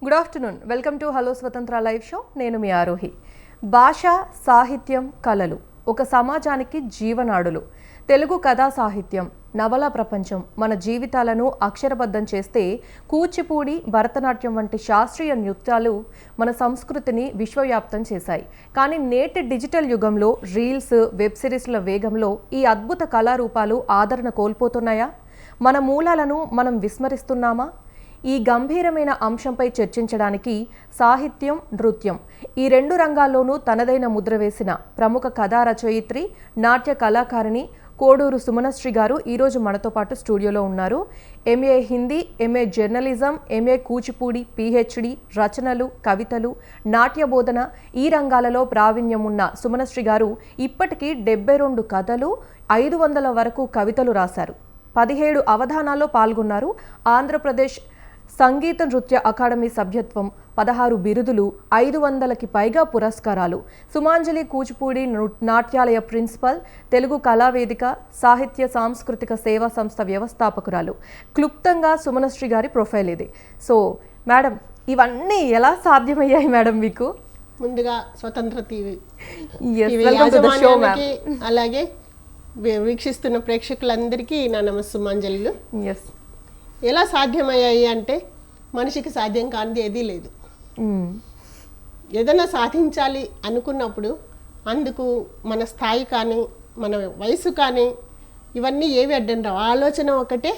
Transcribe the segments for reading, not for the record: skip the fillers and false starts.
Good afternoon. Welcome to hello స్వతంత్ర live show. నేను మీ ఆరోహి. భాష, సాహిత్యం, కళలు ఒక సమాజానికి జీవనాడులు. తెలుగు కథా సాహిత్యం, నవల ప్రపంచం మన జీవితాలను అక్షరబద్ధం చేస్తే కూచిపూడి, భరతనాట్యం వంటి శాస్త్రీయ నృత్యాలు మన సంస్కృతిని విశ్వవ్యాప్తం చేశాయి. కానీ నేటి డిజిటల్ యుగంలో రీల్స్, వెబ్ సిరీస్ల వేగంలో ఈ అద్భుత కళారూపాలు ఆదరణ కోల్పోతున్నాయా? మన మూలాలను మనం విస్మరిస్తున్నామా? ఈ గంభీరమైన అంశంపై చర్చించడానికి సాహిత్యం, నృత్యం ఈ రెండు రంగాల్లోనూ తనదైన ముద్ర వేసిన ప్రముఖ కథా రచయిత్రి, నాట్య కళాకారిణి కోడూరు సుమనశ్రీ గారు ఈరోజు మనతో పాటు స్టూడియోలో ఉన్నారు. MA Hindi, MA journalism, MA Kuchipudi, PhD, రచనలు, కవితలు, నాట్య బోధన ఈ రంగాలలో ప్రావీణ్యం ఉన్న సుమనశ్రీ గారు ఇప్పటికీ 72 కథలు, 500 వరకు కవితలు రాశారు. 17 అవధానాల్లో పాల్గొన్నారు. ఆంధ్రప్రదేశ్ సంగీత నృత్య అకాడమీ సభ్యత్వం, 16 బిరుదులు, 500కి పైగా పురస్కారాలు. సుమాంజలి కూచిపూడి నాట్యాలయ ప్రిన్సిపల్, తెలుగు కళావేదిక సాహిత్య సాంస్కృతిక సేవా సంస్థ వ్యవస్థాపకురాలు. క్లుప్తంగా సుమనశ్రీ గారి ప్రొఫైల్ ఇది. సో మేడం, ఇవన్నీ ఎలా సాధ్యమయ్యాయి మేడం మీకు? ముందుగా స్వతంత్ర టీవీ అలాగే వీక్షిస్తున్న ప్రేక్షకులందరికీ నా నమస్సుమాంజలిలు. ఎలా సాధ్యమయ్యాయి అంటే, మనిషికి సాధ్యం కానిది ఏదీ లేదు. ఏదైనా సాధించాలి అనుకున్నప్పుడు అందుకు మన స్థాయి కానీ, మన వయసు కానీ ఇవన్నీ ఏవి అడ్డం రావు. ఆలోచన ఒకటే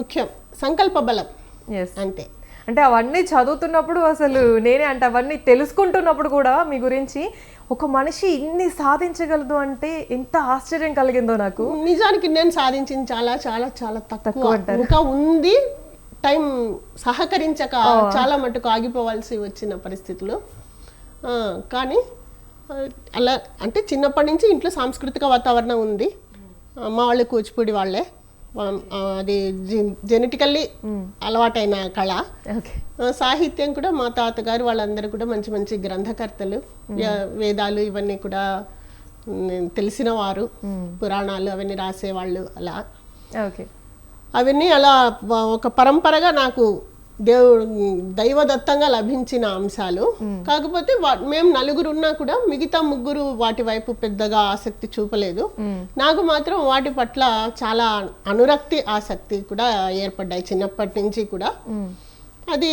ముఖ్యం, సంకల్ప బలం అంతే. అంటే అవన్నీ చదువుతున్నప్పుడు అసలు నేనే అంటే అవన్నీ తెలుసుకుంటున్నప్పుడు కూడా మీ గురించి ఒక మనిషి ఇన్ని సాధించగలదు అంటే ఎంత ఆశ్చర్యం కలిగిందో నాకు. నిజానికి నేను సాధించింది చాలా చాలా చాలా తక్కువ. ఇంకా ఉంది, టైం సహకరించక చాలా మటుకు ఆగిపోవాల్సి వచ్చిన పరిస్థితులు. కానీ అలా అంటే చిన్నప్పటి నుంచి ఇంట్లో సాంస్కృతిక వాతావరణం ఉంది. మా వాళ్ళు కూచిపూడి వాళ్ళే, అది జెనెటికల్లీ అలవాటైన కళ. సాహిత్యం కూడా మా తాతగారు వాళ్ళందరూ కూడా మంచి మంచి గ్రంథకర్తలు, వేదాలు ఇవన్నీ కూడా తెలిసిన వారు, పురాణాలు అవన్నీ రాసేవాళ్ళు. అలా అవన్నీ అలా ఒక పరంపరగా నాకు దైవదత్తంగా లభించిన అంశాలు. కాకపోతే మేము నలుగురు ఉన్నా కూడా మిగతా ముగ్గురు వాటి వైపు పెద్దగా ఆసక్తి చూపలేదు. నాకు మాత్రం వాటి పట్ల చాలా అనురక్తి, ఆసక్తి కూడా ఏర్పడ్డాయి చిన్నప్పటి నుంచి కూడా. అది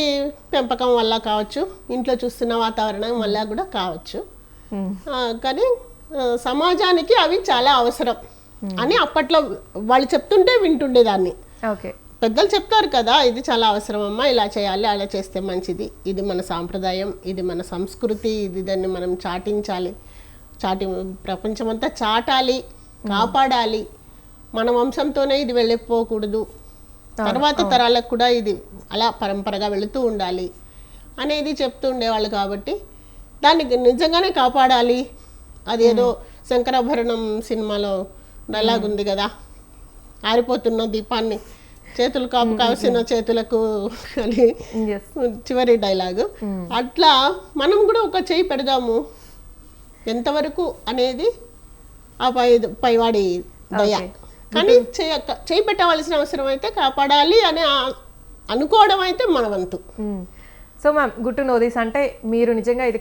పెంపకం వల్ల కావచ్చు, ఇంట్లో చూస్తున్న వాతావరణం వల్ల కూడా కావచ్చు. కానీ సమాజానికి అవి చాలా అవసరం అని అప్పట్లో వాళ్ళు చెప్తుంటే వింటుండేదాన్ని. పెద్దలు చెప్తారు కదా, ఇది చాలా అవసరం అమ్మా, ఇలా చేయాలి, అలా చేస్తే మంచిది, ఇది మన సాంప్రదాయం, ఇది మన సంస్కృతి, ఇది దాన్ని మనం చాటించాలి, ప్రపంచమంతా చాటాలి, కాపాడాలి, మన వంశంతోనే ఇది వెళ్ళిపోకూడదు, తర్వాత తరాలకు కూడా ఇది అలా పరంపరగా వెళుతూ ఉండాలి అనేది చెప్తూ ఉండేవాళ్ళు. కాబట్టి దాన్ని నిజంగానే కాపాడాలి. అదేదో శంకరాభరణం సినిమాలో డైలాగ్ ఉంది కదా, ఆరిపోతున్న దీపాన్ని చేతులు కాపు కావలసిన చేతులకు అని చివరి డైలాగు. అట్లా మనం కూడా ఒక చేయి పెడదాము, ఎంతవరకు అనేది ఆ పైవాడి దయ. కానీ చేయి పెట్టవలసిన అవసరం అయితే, కాపాడాలి అని అనుకోవడం అయితే మన వంతు. So ma'am, good to know this. అంటే మీరు నిజంగా ఇది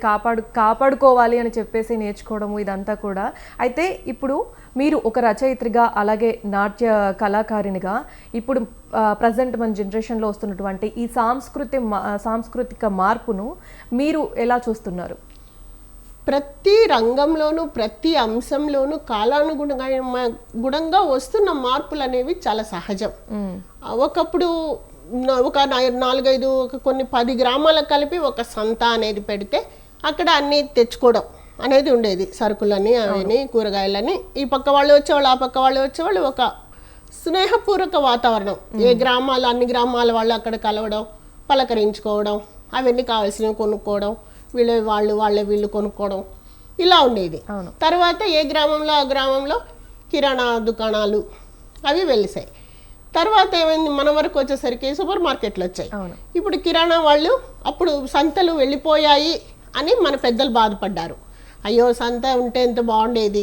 కాపాడుకోవాలి అని చెప్పేసి నేర్చుకోవడము ఇదంతా కూడా. అయితే ఇప్పుడు మీరు ఒక రచయిత్రిగా, అలాగే నాట్య కళాకారినిగా ఇప్పుడు ప్రజెంట్ మన జనరేషన్లో వస్తున్నటువంటి ఈ సాంస్కృతిక మార్పును మీరు ఎలా చూస్తున్నారు? ప్రతి రంగంలోనూ, ప్రతి అంశంలోనూ కాలానుగుణంగా వస్తున్న మార్పులు అనేవి చాలా సహజం. ఒకప్పుడు ఒక 4-5 కొన్ని 10 గ్రామాలకు కలిపి ఒక సంత అనేది పెడితే అక్కడ అన్నీ తెచ్చుకోవడం అనేది ఉండేది. సరుకులని, అవన్నీ, కూరగాయలని, ఈ పక్క వాళ్ళు వచ్చేవాళ్ళు, ఆ పక్క వాళ్ళు వచ్చేవాళ్ళు. ఒక స్నేహపూర్వక వాతావరణం. అన్ని గ్రామాల వాళ్ళు అక్కడ కలవడం, పలకరించుకోవడం, అవన్నీ కావాల్సినవి కొనుక్కోవడం, వాళ్ళే వీళ్ళు కొనుక్కోవడం, ఇలా ఉండేది. తర్వాత ఏ గ్రామంలో ఆ గ్రామంలో కిరాణా దుకాణాలు అవి వెలిసాయి. తర్వాత ఏమైంది, మన వరకు వచ్చేసరికి సూపర్ మార్కెట్లు వచ్చాయి. ఇప్పుడు కిరాణా వాళ్ళు అప్పుడు సంతలు వెళ్ళిపోయాయి అని మన పెద్దలు బాధపడ్డారు. అయ్యో, సంత ఉంటే ఎంత బాగుండేది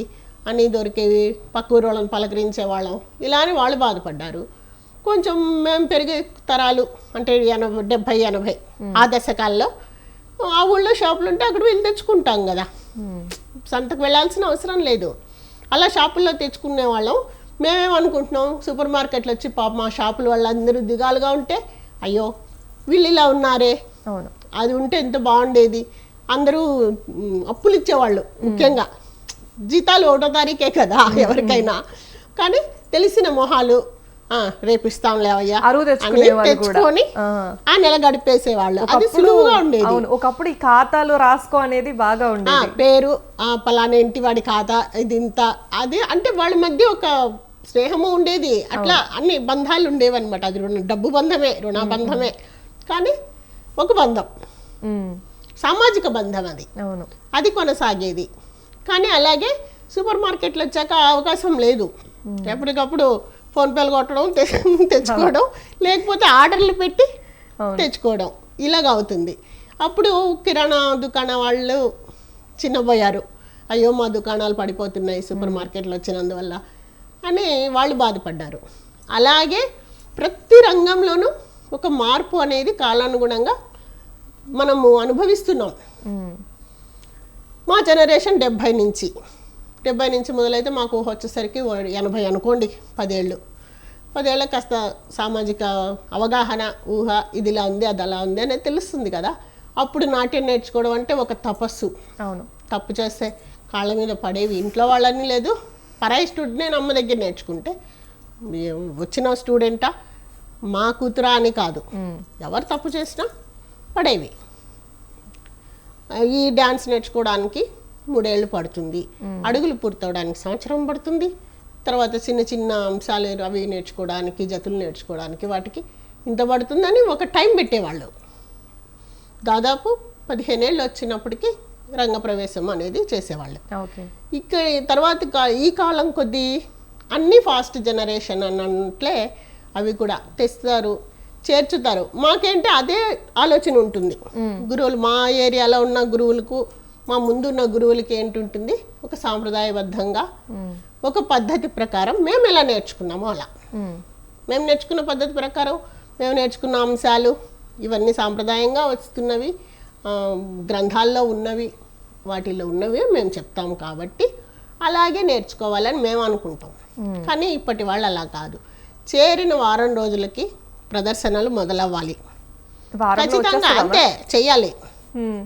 అని, దొరికేవి, పక్క ఊరు వాళ్ళని పలకరించేవాళ్ళం, ఇలా అని వాళ్ళు బాధపడ్డారు. కొంచెం మేము పెరిగే తరాలు అంటే 70, 80 ఆ దశకాల్లో ఆ ఊళ్ళో షాపులు ఉంటే అక్కడ వెళ్ళి తెచ్చుకుంటాం కదా, సంతకు వెళ్ళాల్సిన అవసరం లేదు. అలా షాపుల్లో తెచ్చుకునే వాళ్ళం. మేమేమనుకుంటున్నాం, సూపర్ మార్కెట్లు వచ్చి పాప మా షాపుల వాళ్ళందరూ దిగాలుగా ఉంటే అయ్యో వీళ్ళు ఇలా ఉన్నారే, అవును, అది ఉంటే ఎంత బాగుండేది. అందరూ అప్పులు ఇచ్చేవాళ్ళు, ముఖ్యంగా జీతాలు 1వ తారీఖే కదా ఎవరికైనా. కానీ తెలిసిన మొహాలు రేపు ఇస్తాంలే అయ్యా అరువు తెచ్చుకునే వాళ్ళు కూడా. తెచ్చుకొని ఆ నెల గడిపేసేవాళ్ళు. అది సులువుగా ఉండేది. అవును, ఒకప్పుడు ఈ ఖాతాలు రాసుకో అనేది బాగా ఉండేది. పేరు పలానా ఇంటి వాడి ఖాతా ఇది ఇంత, అది అంటే వాళ్ళ మధ్య ఒక స్నేహము ఉండేది. అట్లా అన్ని బంధాలు ఉండేవి అనమాట. అది డబ్బు బంధమే, రుణ బంధమే, కానీ ఒక బంధం, సామాజిక బంధం అది. అవును, అది కొనసాగేది. కానీ అలాగే సూపర్ మార్కెట్లు వచ్చాక ఆ అవకాశం లేదు. ఎప్పటికప్పుడు ఫోన్పేలు కొట్టడం, తెచ్చుకోవడం, లేకపోతే ఆర్డర్లు పెట్టి తెచ్చుకోవడం ఇలాగ అవుతుంది. అప్పుడు కిరాణా దుకాణం వాళ్ళు చిన్నపోయారు. అయ్యో మా దుకాణాలు పడిపోతున్నాయి సూపర్ మార్కెట్లు వచ్చినందువల్ల అని వాళ్ళు బాధపడ్డారు. అలాగే ప్రతి రంగంలోనూ ఒక మార్పు అనేది కాలానుగుణంగా మనము అనుభవిస్తున్నాం. మా జనరేషన్ 70 నుంచి మొదలైతే మాకు వచ్చేసరికి 80 అనుకోండి, 10 ఏళ్ళకి కాస్త సామాజిక అవగాహన, ఊహ, ఇదిలా ఉంది అది అలా ఉంది అనేది తెలుస్తుంది కదా. అప్పుడు నాట్యం నేర్చుకోవడం అంటే ఒక తపస్సు. అవును, తప్పు చేస్తే కాళ్ళ మీద పడేవి. ఇంట్లో వాళ్ళని లేదు, పరాయి స్టూడెంట్ నేను అమ్మ దగ్గర నేర్చుకుంటే వచ్చిన స్టూడెంటా మా కూతురా అని కాదు, ఎవరు తప్పు చేసినా పడేవి. ఈ డ్యాన్స్ నేర్చుకోవడానికి 3 ఏళ్ళు పడుతుంది, అడుగులు పూర్తవడానికి 1 సంవత్సరం పడుతుంది. తర్వాత చిన్న చిన్న అంశాలు అవి నేర్చుకోవడానికి, జతులు నేర్చుకోవడానికి వాటికి ఇంత పడుతుందని ఒక టైం పెట్టేవాళ్ళు. దాదాపు 15 ఏళ్ళు వచ్చినప్పటికీ రంగప్రవేశం అనేది చేసేవాళ్ళు. ఇక్కడ తర్వాత ఈ కాలం కొద్దీ అన్ని ఫాస్ట్ జనరేషన్ అన్నట్లే అవి కూడా తెస్తారు, చేర్చుతారు. మాకేంటి అదే ఆలోచన ఉంటుంది. గురువులు మా ఏరియాలో ఉన్న గురువులకు, మా ముందున్న గురువులకి ఏంటుంటుంది, ఒక సాంప్రదాయబద్ధంగా ఒక పద్ధతి ప్రకారం మేము ఎలా నేర్చుకున్నామో అలా మేము నేర్చుకున్న పద్ధతి ప్రకారం మేము నేర్చుకున్న అంశాలు ఇవన్నీ సాంప్రదాయంగా వస్తున్నవి, గ్రంథాల్లో ఉన్నవి, వాటిల్లో ఉన్నవి మేము చెప్తాము. కాబట్టి అలాగే నేర్చుకోవాలని మేము అనుకుంటాం. కానీ ఇప్పటి వాళ్ళు అలా కాదు. చేరిన వారం రోజులకి ప్రదర్శనలు మొదలవ్వాలి, ఖచ్చితంగా అంతే చెయ్యాలి.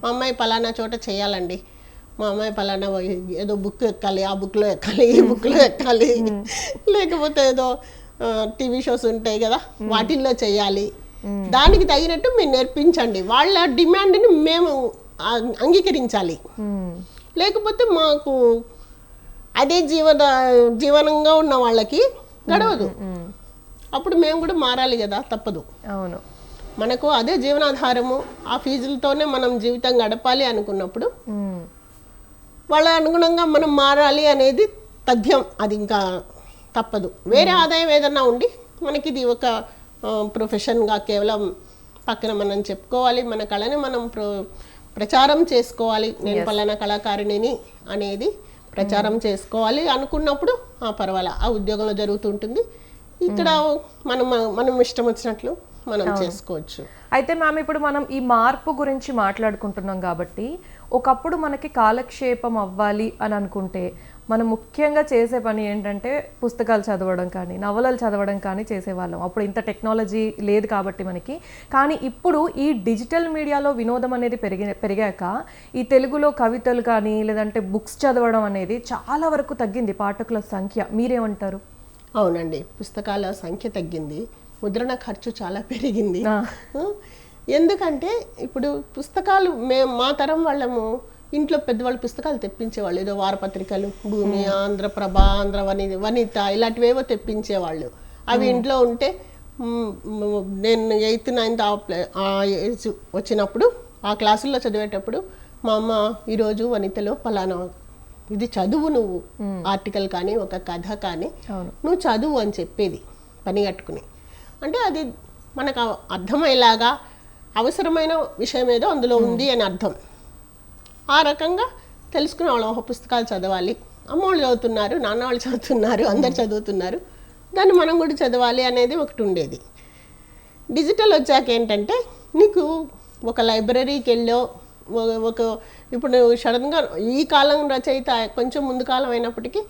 మా అమ్మాయి పలానా చోట చేయాలండి, మా అమ్మాయి పలానా ఏదో బుక్ ఎక్కాలి, ఆ బుక్లో ఎక్కాలి, ఈ బుక్లో ఎక్కాలి, లేకపోతే ఏదో టీవీ షోస్ ఉంటాయి కదా వాటిల్లో చేయాలి. దానికి తగినట్టు మీరు నేర్పించండి. వాళ్ళ డిమాండ్ని మేము అంగీకరించాలి. లేకపోతే మాకు అదే జీవనంగా ఉన్న వాళ్ళకి గడవదు. అప్పుడు మేము కూడా మారాలి కదా, తప్పదు. అవును, మనకు అదే జీవనాధారము, ఆ ఫీజులతోనే మనం జీవితం గడపాలి అనుకున్నప్పుడు వాళ్ళ అనుగుణంగా మనం మారాలి అనేది తథ్యం. అది ఇంకా తప్పదు. వేరే ఆదాయం ఏదన్నా ఉండి మనకి ఇది ఒక ప్రొఫెషన్గా కేవలం పక్కన మనం చెప్పుకోవాలి, మన కళని మనం ప్రచారం చేసుకోవాలి, నేను పలానా కళాకారిణిని అనేది ప్రచారం చేసుకోవాలి అనుకున్నప్పుడు పర్వాలా, ఆ ఉద్యోగంలో జరుగుతుంటుంది. ఇక్కడ మనం ఇష్టం వచ్చినట్లు మనం చేసుకోవచ్చు. అయితే మ్యామ్, ఇప్పుడు మనం ఈ మార్పు గురించి మాట్లాడుకుంటున్నాం కాబట్టి, ఒకప్పుడు మనకి కాలక్షేపం అవ్వాలి అని అనుకుంటే మనం ముఖ్యంగా చేసే పని ఏంటంటే పుస్తకాలు చదవడం కానీ, నవలలు చదవడం కానీ చేసేవాళ్ళం. అప్పుడు ఇంత టెక్నాలజీ లేదు కాబట్టి మనకి. కానీ ఇప్పుడు ఈ డిజిటల్ మీడియాలో వినోదం అనేది పెరిగాక ఈ తెలుగులో కవితలు కానీ లేదంటే బుక్స్ చదవడం అనేది చాలా వరకు తగ్గింది, పాఠకుల సంఖ్య. మీరేమంటారు? అవునండి, పుస్తకాల సంఖ్య తగ్గింది, ముద్రణ ఖర్చు చాలా పెరిగింది. ఎందుకంటే ఇప్పుడు పుస్తకాలు మా తరం వాళ్ళము ఇంట్లో పెద్దవాళ్ళు పుస్తకాలు తెప్పించేవాళ్ళు. ఏదో వారపత్రికలు, భూమి, ఆంధ్రప్రభ, ఆంధ్ర వనిత ఇలాంటివేవో తెప్పించేవాళ్ళు. అవి ఇంట్లో ఉంటే నేను 8th 9th ఆ ఏజ్ వచ్చినప్పుడు ఆ క్లాసుల్లో చదివేటప్పుడు మా అమ్మ ఈరోజు వనితలో పలానా ఇది చదువు, నువ్వు ఆర్టికల్ కానీ ఒక కథ కానీ నువ్వు చదువు అని చెప్పేది పని కట్టుకుని. అంటే అది మనకు అర్థమయ్యేలాగా అవసరమైన విషయం ఏదో అందులో ఉంది అని అర్థం. ఆ రకంగా తెలుసుకునే వాళ్ళం. పుస్తకాలు చదవాలి, అమ్మ వాళ్ళు చదువుతున్నారు, నాన్న వాళ్ళు చదువుతున్నారు, అందరు చదువుతున్నారు, దాన్ని మనం కూడా చదవాలి అనేది ఒకటి ఉండేది. డిజిటల్ వచ్చాక ఏంటంటే నీకు ఒక లైబ్రరీకి వెళ్ళో ఒక ఇప్పుడు సడన్గా ఈ కాలం రచయిత కొంచెం ముందు కాలం అయినప్పటికీ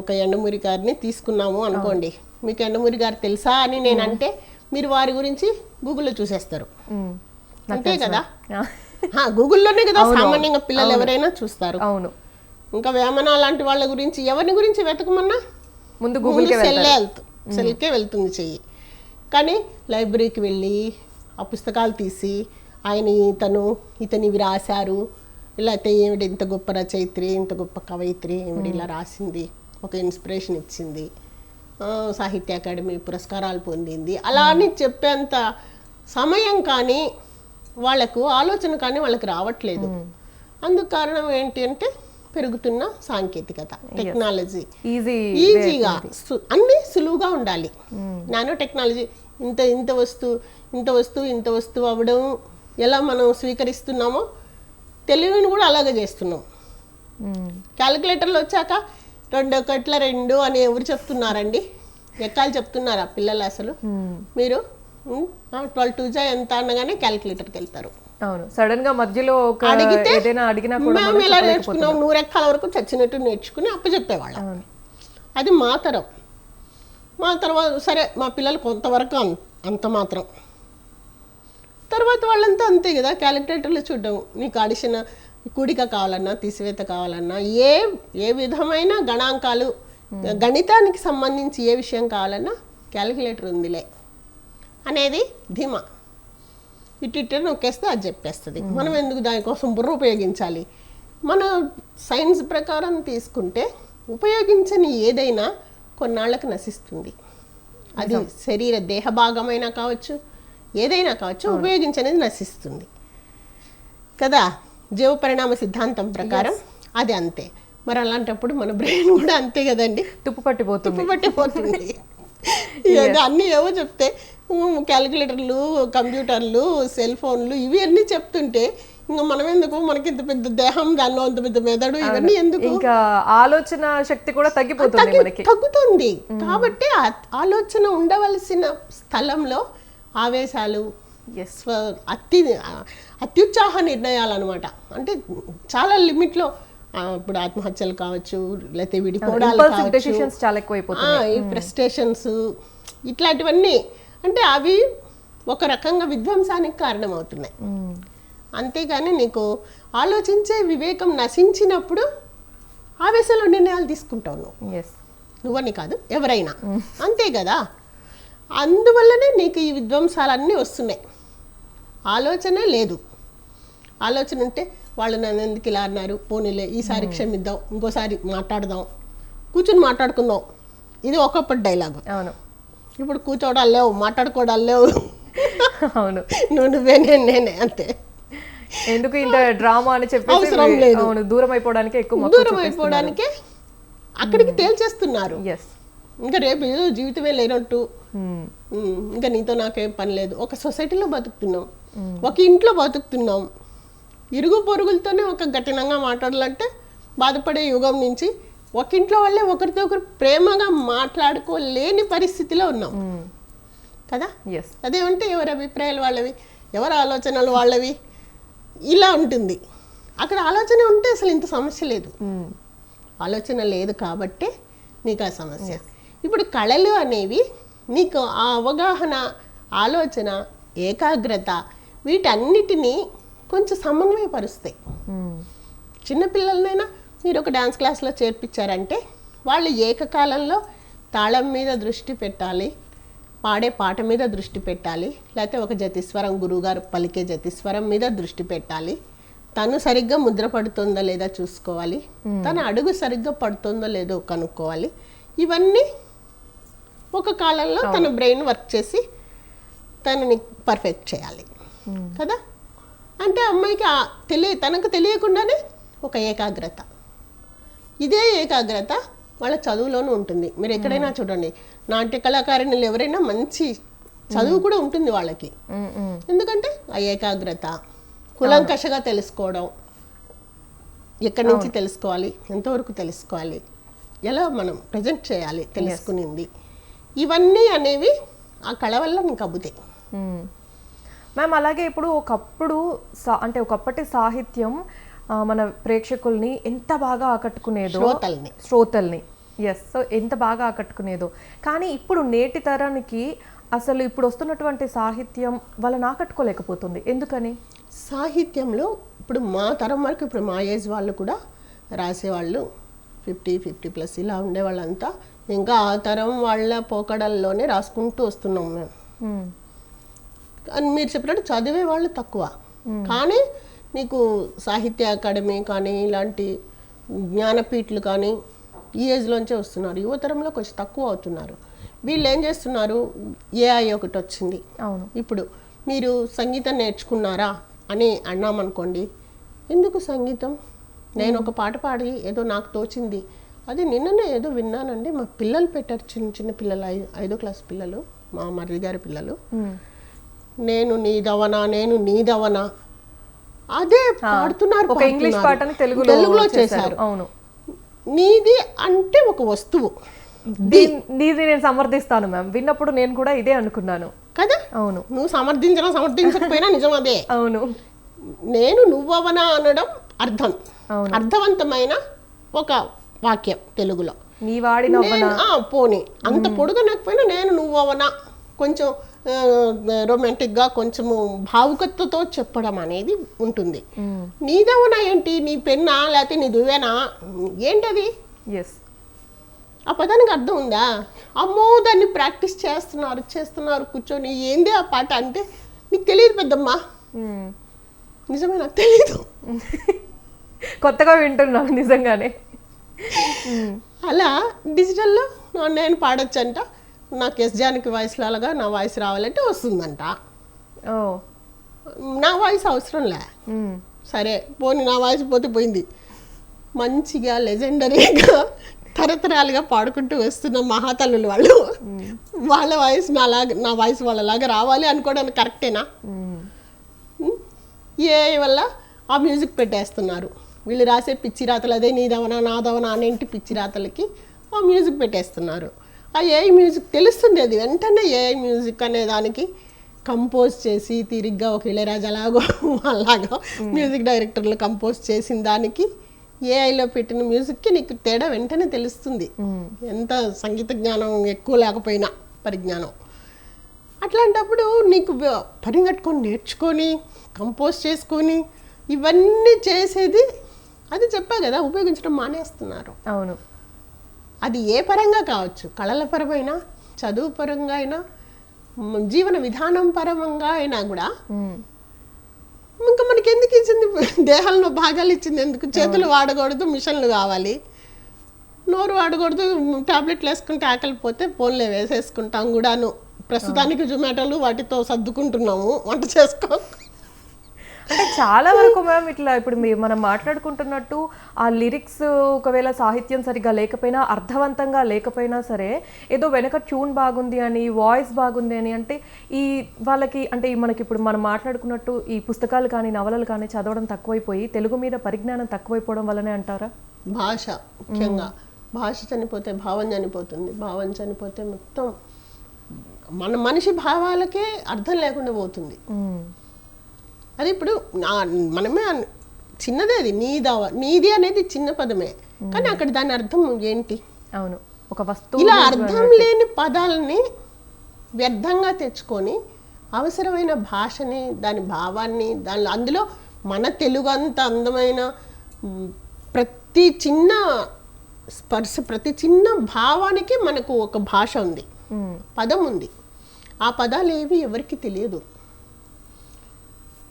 ఒక యండమూరి గారిని తీసుకున్నాము అనుకోండి, మీకు యండమూరి గారు తెలుసా అని నేను అంటే మీరు వారి గురించి గూగుల్లో చూసేస్తారు. అంతే కదా, గూగుల్లోనే కదా సామాన్యంగా పిల్లలు ఎవరైనా చూస్తారు. అవును. ఇంకా వేమన లాంటి వాళ్ళ గురించి ఎవరిని గురించి వెతకమన్నా ముందు సెల్కే వెళ్తుంది చెయ్యి. కానీ లైబ్రరీకి వెళ్ళి ఆ పుస్తకాలు తీసి ఆయన ఇతనివి రాశారు, లేకపోతే ఏమిటి ఇంత గొప్ప రచయిత్రి, ఇంత గొప్ప కవయిత్రి, ఏమిటి ఇలా రాసింది, ఒక ఇన్స్పిరేషన్ ఇచ్చింది, సాహిత్య అకాడమీ పురస్కారాలు పొందింది, అలా అని చెప్పేంత సమయం కానీ వాళ్ళకు ఆలోచన కానీ వాళ్ళకి రావట్లేదు. అందుకు కారణం ఏంటి అంటే పెరుగుతున్న సాంకేతికత, టెక్నాలజీ. ఈజీగా అన్నీ సులువుగా ఉండాలి. నానో టెక్నాలజీ ఇంత వస్తువు అవ్వడం ఎలా మనం స్వీకరిస్తున్నామో తెలివిని కూడా అలాగే చేస్తున్నాం. క్యాలిక్యులేటర్లు వచ్చాక 2 × 2 అని ఎవరు చెప్తున్నారండి? ఎక్కాలు చెప్తున్నారా పిల్లలు? అసలు మీరు 12 2 ఎంత అనగానే క్యాలిక్యులేటర్కి వెళ్తారు. అవును, సడన్ గా మధ్యలో అడిగినా కూడా మేము ఎలా నేర్చుకున్నాం, 100 ఎక్కాల వరకు చచ్చినట్టు నేర్చుకుని అప్పచెప్పేవాళ్ళం. అది మా తరం. మా తర్వాత సరే మా పిల్లలు కొంతవరకు అంత మాత్రం, తర్వాత వాళ్ళంతా అంతే కదా, క్యాలిక్యులేటర్లు చూడడం. నీకు అడిషన్ కూడిక కావాలన్నా తీసివేత కావాలన్నా ఏ విధమైన గణాంకాలు గణితానికి సంబంధించి ఏ విషయం కావాలన్నా క్యాలిక్యులేటర్ ఉందిలే అనేది ధీమా. ఇటు నొక్కేస్తే అది చెప్పేస్తుంది. మనం ఎందుకు దానికోసం బుర్ర ఉపయోగించాలి? మన సైన్స్ ప్రకారం తీసుకుంటే ఉపయోగించని ఏదైనా కొన్నాళ్ళకు నశిస్తుంది. అది దేహ భాగమైనా కావచ్చు, ఏదైనా కావచ్చు, ఉపయోగించనేది నశిస్తుంది కదా. జీవ పరిణామ సిద్ధాంతం ప్రకారం అది అంతే. మరి అలాంటప్పుడు మన బ్రెయిన్ కూడా అంతే కదండి, తుప్పుపట్టిపోతుంది. అన్నీ ఏవో చెప్తే క్యాలిక్యులేటర్లు, కంప్యూటర్లు, సెల్ ఫోన్లు ఇవి అన్నీ చెప్తుంటే ఇంకా మనం ఎందుకు, మనకి ఇంత పెద్ద దేహం, దానిలో అంత పెద్ద మెదడు, ఇవన్నీ ఎందుకు? ఇంకా ఆలోచన శక్తి కూడా తగ్గుతుంది. కాబట్టి ఆలోచన ఉండవలసిన స్థలంలో ఆవేశాలు, అత్యుత్సాహ నిర్ణయాలు అనమాట. అంటే చాలా లిమిట్లో, ఇప్పుడు ఆత్మహత్యలు కావచ్చు, లేకపోతే విడిపోవడాలు కావచ్చు, ఈ ఫ్రస్ట్రేషన్స్, ఇట్లాంటివన్నీ అంటే అవి ఒక రకంగా విధ్వంసానికి కారణమవుతున్నాయి. అంతేగాని నీకు ఆలోచించే వివేకం నశించినప్పుడు ఆవేశంలో నిర్ణయాలు తీసుకుంటావు నువ్వని కాదు, ఎవరైనా అంతే కదా. అందువల్లనే నీకు ఈ విధ్వంసాలన్నీ వస్తున్నాయి. ఆలోచన లేదు. ఆలోచన ఉంటే వాళ్ళు నన్ను ఎందుకు ఇలా అన్నారు, పోనీలే ఈసారి క్షమిద్దాం, ఇంకోసారి మాట్లాడదాం, కూర్చొని మాట్లాడుకుందాం. ఇది ఒకప్పటి డైలాగు. అవును, ఇప్పుడు కూర్చోవడాలు లేవు, మాట్లాడుకోవడాలు లేవు. అవును, నువ్వే నేనే అంతే. ఎందుకు ఇంత డ్రామా అని చెప్పి అవసరం లేదు. దూరం అయిపోవడానికే అక్కడికి తేల్చేస్తున్నారు. ఇంకా రేపు ఏదో జీవితమే లేనట్టు, ఇంకా నీతో నాకేం పని లేదు. ఒక సొసైటీలో బతుకుతున్నాం, ఒక ఇంట్లో బతుకుతున్నాం. ఇరుగు పొరుగులతోనే ఒక కఠినంగా మాట్లాడాలంటే బాధపడే యుగం నుంచి ఒక ఇంట్లో వాళ్ళే ఒకరితో ఒకరు ప్రేమగా మాట్లాడుకోలేని పరిస్థితిలో ఉన్నాం కదా. అదేమంటే ఎవరి అభిప్రాయాలు వాళ్ళవి, ఎవరి ఆలోచనలు వాళ్ళవి, ఇలా ఉంటుంది. అక్కడ ఆలోచన ఉంటే అసలు ఇంత సమస్య లేదు. ఆలోచన లేదు కాబట్టే నీకు ఆ సమస్య. ఇప్పుడు కళలు అనేవి నీకు ఆ అవగాహన, ఆలోచన, ఏకాగ్రత, వీటన్నిటినీ కొంచెం సమన్వయపరుస్తాయి. చిన్నపిల్లలనైనా మీరు ఒక డ్యాన్స్ క్లాస్లో చేర్పించారంటే వాళ్ళు ఏకకాలంలో తాళం మీద దృష్టి పెట్టాలి, పాడే పాట మీద దృష్టి పెట్టాలి, లేకపోతే ఒక జతిస్వరం, గురువుగారు పలికే జతిస్వరం మీద దృష్టి పెట్టాలి. తను సరిగ్గా ముద్ర పడుతుందో లేదా చూసుకోవాలి, తన అడుగు సరిగ్గా పడుతుందో లేదో కనుక్కోవాలి. ఇవన్నీ ఒక కాలంలో తన బ్రెయిన్ వర్క్ చేసి తనని పర్ఫెక్ట్ చేయాలి కదా. అంటే అమ్మాయికి తనకు తెలియకుండానే ఒక ఏకాగ్రత, ఇదే ఏకాగ్రత వాళ్ళ చదువులోనూ ఉంటుంది. మీరు ఎక్కడైనా చూడండి, నాట్య కళాకారిణులు ఎవరైనా మంచి చదువు కూడా ఉంటుంది వాళ్ళకి. ఎందుకంటే ఆ ఏకాగ్రత, కులంకషగా తెలుసుకోవడం, ఎక్కడి నుంచి తెలుసుకోవాలి, ఎంతవరకు తెలుసుకోవాలి, ఎలా మనం ప్రజెంట్ చేయాలి తెలుసుకునింది, ఇవన్నీ అనేవి ఆ కళ వల్ల నీకు అబ్బుతాయి. మ్యామ్ అలాగే ఇప్పుడు ఒకప్పుడు అంటే ఒకప్పటి సాహిత్యం మన ప్రేక్షకుల్ని ఎంత బాగా ఆకట్టుకునేదో, శ్రోతల్ని సో ఎంత బాగా ఆకట్టుకునేదో. కానీ ఇప్పుడు నేటి తరానికి అసలు ఇప్పుడు వస్తున్నటువంటి సాహిత్యం వాళ్ళని ఆకట్టుకోలేకపోతుంది. ఎందుకని? సాహిత్యంలో ఇప్పుడు మా తరం వరకు, ఇప్పుడు మా ఏజ్ వాళ్ళు కూడా రాసేవాళ్ళు 50+ ఇలా ఉండేవాళ్ళంతా ఇంకా ఆ తరం వాళ్ళ పోకడల్లోనే రాసుకుంటూ వస్తున్నాం మేము. అని మీరు చెప్పినట్టు చదివే వాళ్ళు తక్కువ, కానీ నీకు సాహిత్య అకాడమీ కానీ ఇలాంటి జ్ఞానపీఠలు కానీ ఈ ఏజ్లోంచే వస్తున్నారు. యువతరంలో కొంచెం తక్కువ అవుతున్నారు. వీళ్ళు ఏం చేస్తున్నారు, ఏఐ ఒకటి వచ్చింది. అవును, ఇప్పుడు మీరు సంగీతం నేర్చుకున్నారా అని అన్నామనుకోండి, ఎందుకు సంగీతం, నేను ఒక పాట పాడి ఏదో నాకు తోచింది, అది నిన్ననే ఏదో విన్నానండి, మా పిల్లలు పెట్టారు, చిన్న చిన్న పిల్లలు, 5వ క్లాస్ పిల్లలు, మా మర్రి గారి పిల్లలు, నేను నీదవనా నేను నీదవనా అదే పాడుతున్నారు. ఒక ఇంగ్లీష్ పాటని తెలుగులో చేశారు. అవును, నీది అంటే ఒక వస్తువు, నీది నేను సమర్థిస్తాను మ్యామ్. విన్నప్పుడు నేను కూడా ఇదే అనుకున్నాను కదా. అవును, నువ్వు సమర్థించకపోయినా నిజం అదే. అవును, నేను నువ్వవనా అనడం అర్థం, అర్థవంతమైన ఒక వాక్యం తెలుగులో. నీ వాడి పోనీ అంత పొడుగనకపోయినా నేను నువ్వవనా కొంచెం రొమాంటిక్గా కొంచెము భావుకతతో చెప్పడం అనేది ఉంటుంది. నీదవనా ఏంటి, నీ పెన్నా లేకపోతే నీ దువ్వేనా ఏంటది? ఆ పదానికి అర్థం ఉందా? అమ్మో దాన్ని ప్రాక్టీస్ చేస్తున్నారు కూర్చొని, ఏంది ఆ పాట అంటే నీకు తెలియదు పెద్దమ్మా. నిజమే, నాకు తెలీదు, కొత్తగా వింటున్నాను నిజంగానే. అలా డిజిటల్లో నేను పాడొచ్చంట, నాకు ఎస్ జానకి వాయిస్ లాగా నా వాయిస్ రావాలంటే వస్తుందంట. నా వాయిస్ అవసరంలే, సరే పోనీ నా వాయిస్ పోతే పోయింది. మంచిగా లెజెండరీగా తరతరాలుగా పాడుకుంటూ వస్తున్న మహాతల్లులు వాళ్ళు, వాళ్ళ వాయిస్ నా వాయిస్ వాళ్ళలాగా రావాలి అనుకోవడానికి కరెక్టేనా? ఏ వల్ల ఆ మ్యూజిక్ పెట్టేస్తున్నారు. వీళ్ళు రాసే పిచ్చి రాతలు, అదే నీదవనా నాదవనా అనేంటి పిచ్చి రాతలకి ఆ మ్యూజిక్ పెట్టేస్తున్నారు. ఆ ఏఐ మ్యూజిక్ తెలుస్తుంది, అది వెంటనే ఏఐ మ్యూజిక్ అనే దానికి కంపోజ్ చేసి తిరిగ్గా ఒక ఇళయరాజాలాగో అలాగా మ్యూజిక్ డైరెక్టర్లు కంపోజ్ చేసిన దానికి ఏఐలో పెట్టిన మ్యూజిక్కి నీకు తేడా వెంటనే తెలుస్తుంది, ఎంత సంగీత జ్ఞానం ఎక్కువ లేకపోయినా పరిజ్ఞానం. అట్లాంటప్పుడు నీకు పని కట్టుకొని నేర్చుకొని కంపోజ్ చేసుకొని ఇవన్నీ చేసేది, అది చెప్పా కదా, ఉపయోగించడం మానేస్తున్నారు. అవును, అది ఏ పరంగా కావచ్చు, కళల పరమైనా, చదువు పరంగా అయినా, జీవన విధానం పరంగా అయినా కూడా. ఇంకా మనకి ఎందుకు ఇచ్చింది, దేహాల్లో భాగాలు ఇచ్చింది ఎందుకు? చేతులు వాడకూడదు, మిషన్లు కావాలి, నోరు వాడకూడదు, టాబ్లెట్లు వేసుకుంటే ఆకలి పోతే ఫోన్లే వేసేసుకుంటాం కూడాను. ప్రస్తుతానికి జొమాటోలు వాటితో సర్దుకుంటున్నాము, వంట చేసుకో. అంటే చాలా వరకు మ్యామ్ ఇట్లా ఇప్పుడు మనం మాట్లాడుకుంటున్నట్టు ఆ లిరిక్స్ ఒకవేళ సాహిత్యం సరిగ్గా లేకపోయినా, అర్థవంతంగా లేకపోయినా సరే, ఏదో వెనక ట్యూన్ బాగుంది అని, వాయిస్ బాగుంది అని, అంటే ఈ వాళ్ళకి అంటే మనకి ఇప్పుడు మనం మాట్లాడుకున్నట్టు ఈ పుస్తకాలు కానీ నవలలు కానీ చదవడం తక్కువైపోయి తెలుగు మీద పరిజ్ఞానం తక్కువైపోవడం వల్లనే అంటారా? భాష ముఖ్యంగా, భాష చనిపోతే భావం చనిపోతుంది, భావం చనిపోతే మొత్తం మన మనిషి భావాలకే అర్థం లేకుండా పోతుంది. అది ఇప్పుడు మనమే చిన్నదే, అది నీది అనేది చిన్న పదమే, కానీ అక్కడ దాని అర్థం ఏంటి? అవును, ఒక వస్తువు. ఇలా అర్థం లేని పదాలని వ్యర్థంగా తెచ్చుకొని అవసరమైన భాషని, దాని భావాన్ని, అందులో మన తెలుగు అంత అందమైన ప్రతి చిన్న స్పర్శ, ప్రతి చిన్న భావానికి మనకు ఒక భాష ఉంది, పదం ఉంది. ఆ పదాలు ఏవి ఎవరికి తెలియదు,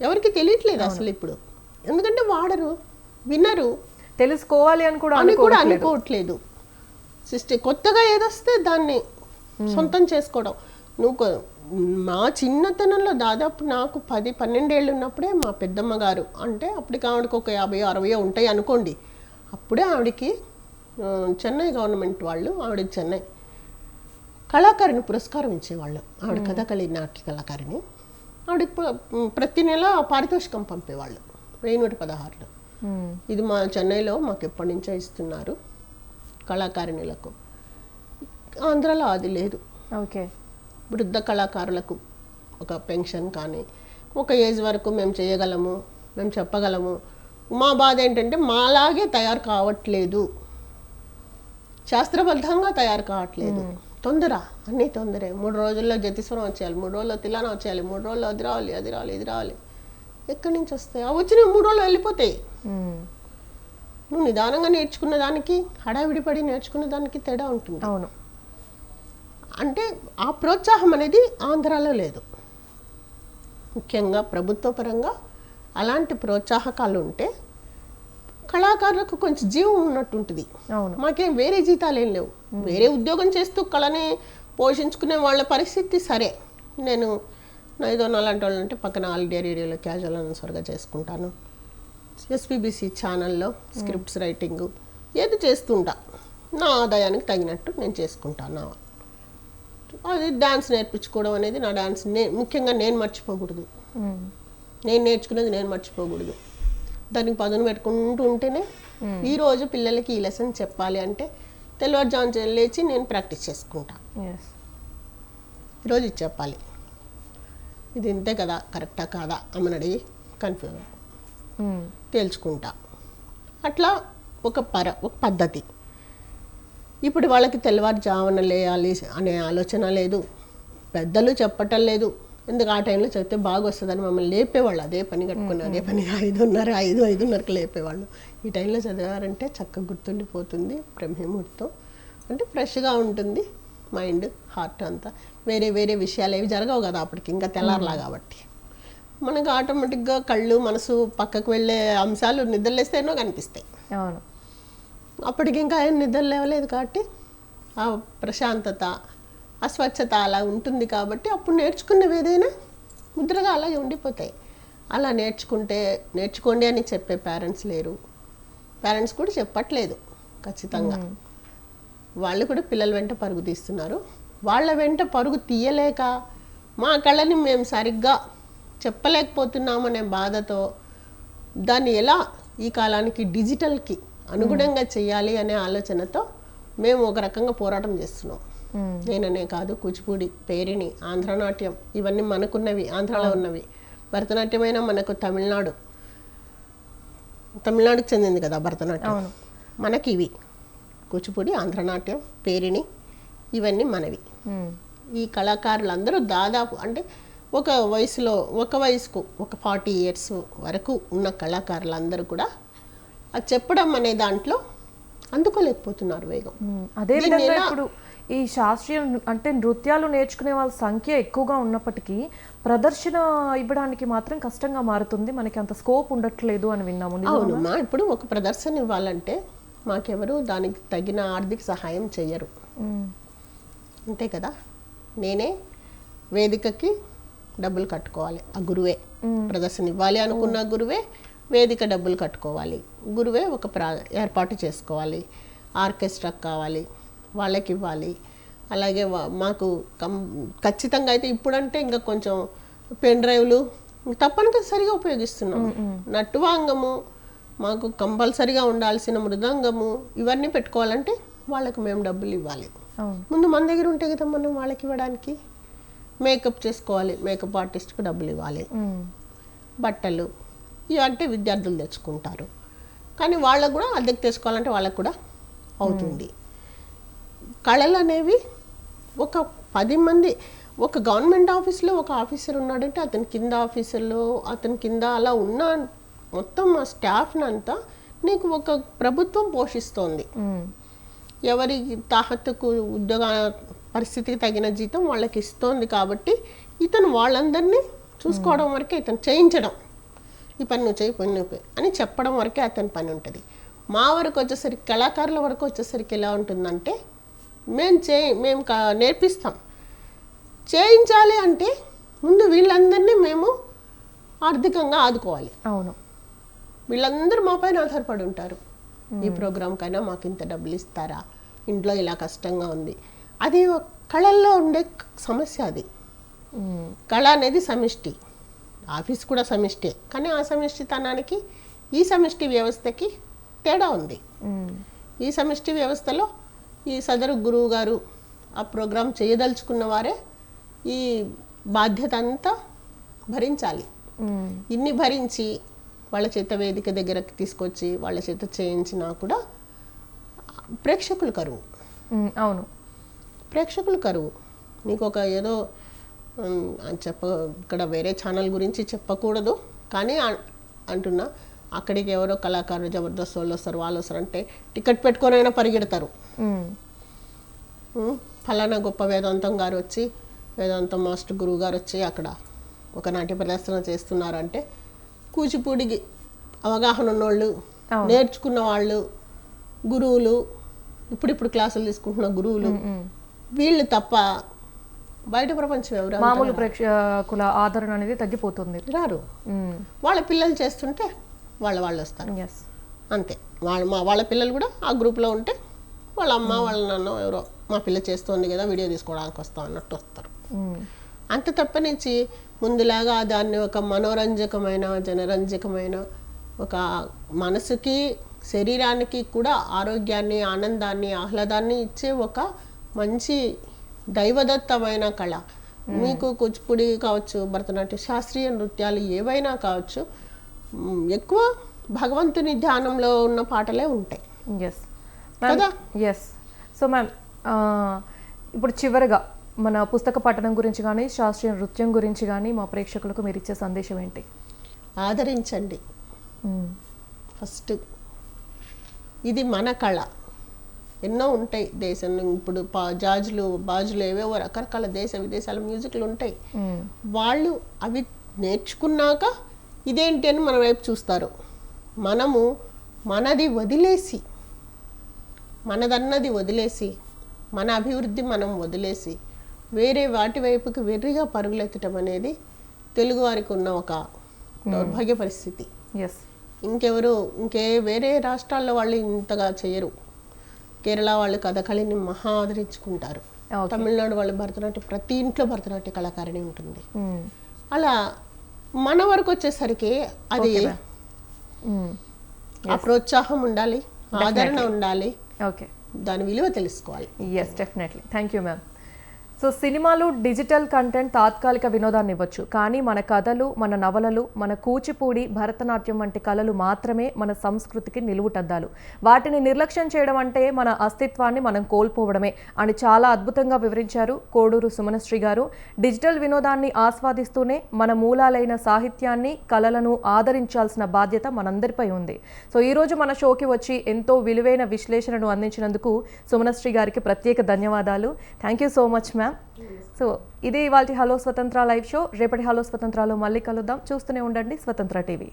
ఎవరికి తెలియట్లేదు అసలు ఇప్పుడు, ఎందుకంటే వాడరు, వినరు, తెలుసుకోవాలి అని కూడా అనుకోవట్లేదు. కొత్తగా ఏదొస్తే దాన్ని సొంతం చేసుకోవడం. మా చిన్నతనంలో దాదాపు నాకు 10-12 ఏళ్ళు ఉన్నప్పుడే మా పెద్దమ్మ గారు, అంటే అప్పటికి ఆవిడకి ఒక 50-60 ఉంటాయి అనుకోండి, అప్పుడే ఆవిడకి చెన్నై గవర్నమెంట్ వాళ్ళు, ఆవిడకి చెన్నై కళాకారిణి పురస్కారం ఇచ్చేవాళ్ళు. ఆవిడ కథకళి నాట్య కళాకారిణి. ఆవిడకి ప్రతి నెల పారితోషికం పంపేవాళ్ళు 1116. ఇది మా చెన్నైలో మాకు ఎప్పటి నుంచో ఇస్తున్నారు కళాకారిణులకు. ఆంధ్రాలో అది లేదు. ఓకే. వృద్ధ కళాకారులకు ఒక పెన్షన్ కానీ, ఒక ఏజ్ వరకు మేము చేయగలము, మేము చెప్పగలము. మా బాధ ఏంటంటే మాలాగే తయారు కావట్లేదు, శాస్త్రబద్ధంగా తయారు కావట్లేదు. తొందర, అన్నీ తొందరే. 3 రోజుల్లో జతిస్వరం వచ్చేయాలి, 3 రోజుల్లో తిలాన వచ్చేయాలి, 3 రోజుల్లో అది రావాలి, అది రావాలి, ఇది రావాలి. ఎక్కడి నుంచి వస్తాయి? అవి వచ్చిన 3 రోజుల్లో వెళ్ళిపోతాయి. నువ్వు నిదానంగా నేర్చుకున్న దానికి, హడావిడి పడి నేర్చుకున్న దానికి తేడా ఉంటుంది. అవును. అంటే ఆ ప్రోత్సాహం అనేది ఆంధ్రాలో లేదు. ముఖ్యంగా ప్రభుత్వ పరంగా అలాంటి ప్రోత్సాహకాలు ఉంటే కళాకారులకు కొంచెం జీవం ఉన్నట్టుంటుంది. అవును. మాకేం వేరే జీతాలు ఏం లేవు. వేరే ఉద్యోగం చేస్తూ కళని పోషించుకునే వాళ్ళ పరిస్థితి సరే. నేను ఏదో అలాంటి వాళ్ళు అంటే పక్కన ఆల్ ఇండియా రేడియోలో క్యాజువల్ అనౌన్సర్గా చేసుకుంటాను, ఎస్పీబీసీ ఛానల్లో స్క్రిప్ట్స్ రైటింగ్ ఏది చేస్తుంటా. నా ఆదాయానికి తగినట్టు నేను చేసుకుంటాను. అది డాన్స్ నేర్పించుకోవడం అనేది నా డాన్స్ ముఖ్యంగా నేను మర్చిపోకూడదు. నేను నేర్చుకునేది నేను మర్చిపోకూడదు. దానికి పదును పెట్టుకుంటూ ఉంటేనే ఈరోజు పిల్లలకి ఈ లెసన్ చెప్పాలి అంటే తెల్లవారుజామున లేచి నేను ప్రాక్టీస్ చేసుకుంటా. ఈరోజు ఇది చెప్పాలి, ఇది ఇంతే కదా, కరెక్టా కాదా అమ్మని అడిగి కన్ఫ్యూజ్ తేల్చుకుంటా. అట్లా ఒక పద్ధతి. ఇప్పుడు వాళ్ళకి తెల్లవారుజామున లేయాలి అనే ఆలోచన లేదు, పెద్దలు చెప్పటం లేదు. ఎందుకు ఆ టైంలో చదివితే బాగా వస్తుందని మమ్మల్ని లేపేవాళ్ళు. అదే పని కట్టుకుని అదే పనిగా 5:30 లేపేవాళ్ళు. ఈ టైంలో చదివారంటే చక్కగా గుర్తుండిపోతుంది, బ్రహ్మముహూర్తం అంటే ఫ్రెష్గా ఉంటుంది మైండ్, హార్ట్ అంతా. వేరే వేరే విషయాలు ఏవి జరగవు కదా అప్పటికి, ఇంకా తెల్లారలా కాబట్టి మనకు ఆటోమేటిక్గా కళ్ళు మనసు పక్కకు వెళ్ళే అంశాలు నిద్రలేస్తేనో కనిపిస్తాయి. అవును. అప్పటికి ఇంకా ఏం నిద్ర లేవలేదు కాబట్టి ఆ ప్రశాంతత, అస్వచ్ఛత అలా ఉంటుంది కాబట్టి అప్పుడు నేర్చుకున్నవి ఏదైనా ముద్రగా అలాగే ఉండిపోతాయి. అలా నేర్చుకోండి అని చెప్పే పేరెంట్స్ లేరు, పేరెంట్స్ కూడా చెప్పట్లేదు ఖచ్చితంగా. వాళ్ళు కూడా పిల్లల వెంట పరుగు తీస్తున్నారు. వాళ్ళ వెంట పరుగు తీయలేక మా కళని మేము సరిగ్గా చెప్పలేకపోతున్నామనే బాధతో దాన్ని ఎలా ఈ కాలానికి డిజిటల్కి అనుగుణంగా చేయాలి అనే ఆలోచనతో మేము ఒక రకంగా పోరాటం చేస్తున్నాం. నేననే కాదు, కూచిపూడి, పేరిణి, ఆంధ్రనాట్యం ఇవన్నీ మనకున్నవి, ఆంధ్రాలో ఉన్నవి. భరతనాట్యమైనా మనకు తమిళనాడుకు చెందింది కదా భరతనాట్యం. మనకి ఇవి కూచిపూడి, ఆంధ్రనాట్యం, పేరిణి ఇవన్నీ మనవి. ఈ కళాకారులందరూ దాదాపు అంటే ఒక వయసుకు ఒక 40 years వరకు ఉన్న కళాకారులందరూ కూడా అది చెప్పడం అనే దాంట్లో అందుకోలేకపోతున్నారు వేగం. అదేవిధంగా ఇప్పుడు ఈ శాస్త్రీయ అంటే నృత్యాలు నేర్చుకునే వాళ్ళ సంఖ్య ఎక్కువగా ఉన్నప్పటికీ ప్రదర్శన ఇవ్వడానికి మాత్రం కష్టంగా మారుతుంది, మనకి అంత స్కోప్ ఉండట్లేదు అని విన్నాము. అవునమ్మా, ఇప్పుడు ఒక ప్రదర్శన ఇవ్వాలంటే మాకెవరు దానికి తగిన ఆర్థిక సహాయం చెయ్యరు, అంతే కదా. నేనే వేదికకి డబ్బులు కట్టుకోవాలి, ఆ గురువే ప్రదర్శన ఇవ్వాలి అనుకున్న గురువే వేదిక డబ్బులు కట్టుకోవాలి, గురువే ఒక ఏర్పాటు చేసుకోవాలి, ఆర్కెస్ట్రాకి కావాలి, వాళ్ళకి ఇవ్వాలి. అలాగే మాకు ఖచ్చితంగా అయితే ఇప్పుడంటే ఇంకా కొంచెం పెన్ డ్రైవ్లు తప్పనిసరిగా ఉపయోగిస్తున్నాం. నట్టువాంగము మాకు కంపల్సరిగా ఉండాల్సిన మృదంగము ఇవన్నీ పెట్టుకోవాలంటే వాళ్ళకి మేము డబ్బులు ఇవ్వాలి. ముందు మన దగ్గర ఉంటే కదా మనం వాళ్ళకి ఇవ్వడానికి. మేకప్ చేసుకోవాలి, మేకప్ ఆర్టిస్ట్కి డబ్బులు ఇవ్వాలి, బట్టలు ఇవంటే విద్యార్థులు తెచ్చుకుంటారు. కానీ వాళ్ళకు కూడా అద్దెకు తెచ్చుకోవాలంటే వాళ్ళకు కూడా అవుతుంది. కళలు అనేవి ఒక 10 మంది, ఒక గవర్నమెంట్ ఆఫీస్లో ఒక ఆఫీసర్ ఉన్నాడంటే అతని కింద ఆఫీసర్లు, అతని కింద అలా ఉన్న మొత్తం ఆ స్టాఫ్ని అంతా నీకు ఒక ప్రభుత్వం పోషిస్తోంది. ఎవరి తాహతుకు ఉద్యోగ పరిస్థితికి తగిన జీతం వాళ్ళకి ఇస్తోంది కాబట్టి ఇతను వాళ్ళందరినీ చూసుకోవడం వరకే, ఇతను చేయించడం, ఈ పని నువ్వు చేయి, పని నువ్వు అని చెప్పడం వరకే అతని పని ఉంటుంది. మా వరకు వచ్చేసరికి, కళాకారుల వరకు వచ్చేసరికి ఎలా ఉంటుందంటే మేము నేర్పిస్తాం, చేయించాలి అంటే ముందు వీళ్ళందరినీ మేము ఆర్థికంగా ఆదుకోవాలి. అవును, వీళ్ళందరూ మా పైన ఆధారపడి ఉంటారు. ఈ ప్రోగ్రాంకైనా మాకు ఇంత డబ్బులు ఇస్తారా, ఇంట్లో ఇలా కష్టంగా ఉంది. అది కళల్లో ఉండే సమస్య. అది కళ అనేది సమిష్టి, ఆఫీస్ కూడా సమిష్టి, కానీ ఆ సమిష్టితనానికి ఈ సమిష్టి వ్యవస్థకి తేడా ఉంది. ఈ సమిష్టి వ్యవస్థలో ఈ సదరు గురువు గారు ఆ ప్రోగ్రాం చేయదలుచుకున్న వారే ఈ బాధ్యత అంతా భరించాలి. ఇన్ని భరించి వాళ్ళ చేత వేదిక దగ్గరకు తీసుకొచ్చి వాళ్ళ చేత చేయించినా కూడా ప్రేక్షకులు కరువు. అవును, ప్రేక్షకులు కరువు. నీకు ఒక ఏదో ఇక్కడ వేరే ఛానల్ గురించి చెప్పకూడదు కానీ అంటున్నా, అక్కడికి ఎవరో కళాకారులు జబర్దస్త్ వాళ్ళు వస్తారు, వాళ్ళు వస్తారు అంటే టికెట్ పెట్టుకొని పరిగెడతారు. ఫలానా గొప్ప వేదాంతం గారు వచ్చి, వేదాంతం మాస్టర్ గురువు గారు వచ్చి అక్కడ ఒక నాట్య ప్రదర్శన చేస్తున్నారంటే కూచిపూడికి అవగాహన ఉన్నోళ్ళు, నేర్చుకున్న వాళ్ళు, గురువులు, ఇప్పుడిప్పుడు క్లాసులు తీసుకుంటున్న గురువులు, వీళ్ళు తప్ప బయట ప్రపంచం ఎవరు మామూలు ప్రేక్షకుల ఆదరణ అనేది తగ్గిపోతుంది, రారు. వాళ్ళ పిల్లలు చేస్తుంటే వాళ్ళు వస్తారు అంతే. వాళ్ళ పిల్లలు కూడా ఆ గ్రూప్లో ఉంటే వాళ్ళ అమ్మ వాళ్ళ నాన్న ఎవరో మా పిల్ల చేస్తోంది కదా వీడియో తీసుకోవడానికి వస్తాం అన్నట్టు వస్తారు. అంత తప్పనించి ముందులాగా దాన్ని ఒక మనోరంజకమైన జనరంజకమైన ఒక మనసుకి శరీరానికి కూడా ఆరోగ్యాన్ని ఆనందాన్ని ఆహ్లాదాన్ని ఇచ్చే ఒక మంచి దైవదత్తమైన కళ. మీకు కూచిపూడి కావచ్చు, భరతనాట్య శాస్త్రీయ నృత్యాలు ఏవైనా కావచ్చు, ఎక్కువ భగవంతుని ధ్యానంలో ఉన్న పాటలే ఉంటాయి కదా. సో మ్యామ్, ఇప్పుడు చివరిగా మన పుస్తక పఠనం గురించి కానీ శాస్త్రీయ నృత్యం గురించి కానీ మా ప్రేక్షకులకు మీరు ఇచ్చే సందేశం ఏంటి? ఆదరించండి ఫస్ట్. ఇది మన కళ. ఎన్నో ఉంటాయి దేశంలో ఇప్పుడు బాజులు ఏవేవో రకరకాల దేశ విదేశాల మ్యూజిక్లు ఉంటాయి. వాళ్ళు అవి నేర్చుకున్నాక ఇదేంటి అని మన వైపు చూస్తారు. మనము మనదన్నది వదిలేసి మన అభివృద్ధి మనం వదిలేసి వేరే వాటి వైపుకి వెర్రిగా పరుగులెత్తడం అనేది తెలుగు వారికి ఉన్న ఒక దౌర్భాగ్య పరిస్థితి. వేరే రాష్ట్రాల్లో వాళ్ళు ఇంతగా చేయరు. కేరళ వాళ్ళు కథకళిని మహా ఆదరించుకుంటారు. తమిళనాడు వాళ్ళు భరతనాట్యం, ప్రతి ఇంట్లో భరతనాట్య కళాకారిణి ఉంటుంది. అలా మన వరకు వచ్చేసరికి అది ఆ ప్రోత్సాహం ఉండాలి, ఆదరణ ఉండాలి, దాని విలువ తెలుసుకోవాలి. Definitely. Thank you ma'am. So సినిమాలు డిజిటల్ కంటెంట్ తాత్కాలిక వినోదాన్ని ఇవ్వచ్చు, కానీ మన కథలు, మన నవలలు, మన కూచిపూడి, భరతనాట్యం వంటి కళలు మాత్రమే మన సంస్కృతికి నిలువుటద్దాలు. వాటిని నిర్లక్ష్యం చేయడం అంటే మన అస్తిత్వాన్ని మనం కోల్పోవడమే అని చాలా అద్భుతంగా వివరించారు కోడూరు సుమనశ్రీ గారు. డిజిటల్ వినోదాన్ని ఆస్వాదిస్తూనే మన మూలాలైన సాహిత్యాన్ని, కళలను ఆదరించాల్సిన బాధ్యత మనందరిపై ఉంది. సో ఈరోజు మన షోకి వచ్చి ఎంతో విలువైన విశ్లేషణను అందించినందుకు సుమనశ్రీ గారికి ప్రత్యేక ధన్యవాదాలు. Thank you so much ma'am. So ఇది ఇవాల్టి హలో స్వతంత్ర లైవ్ షో. రేపటి హలో స్వతంత్రలో మళ్ళీ కలుద్దాం. చూస్తూనే ఉండండి స్వతంత్ర టీవీ.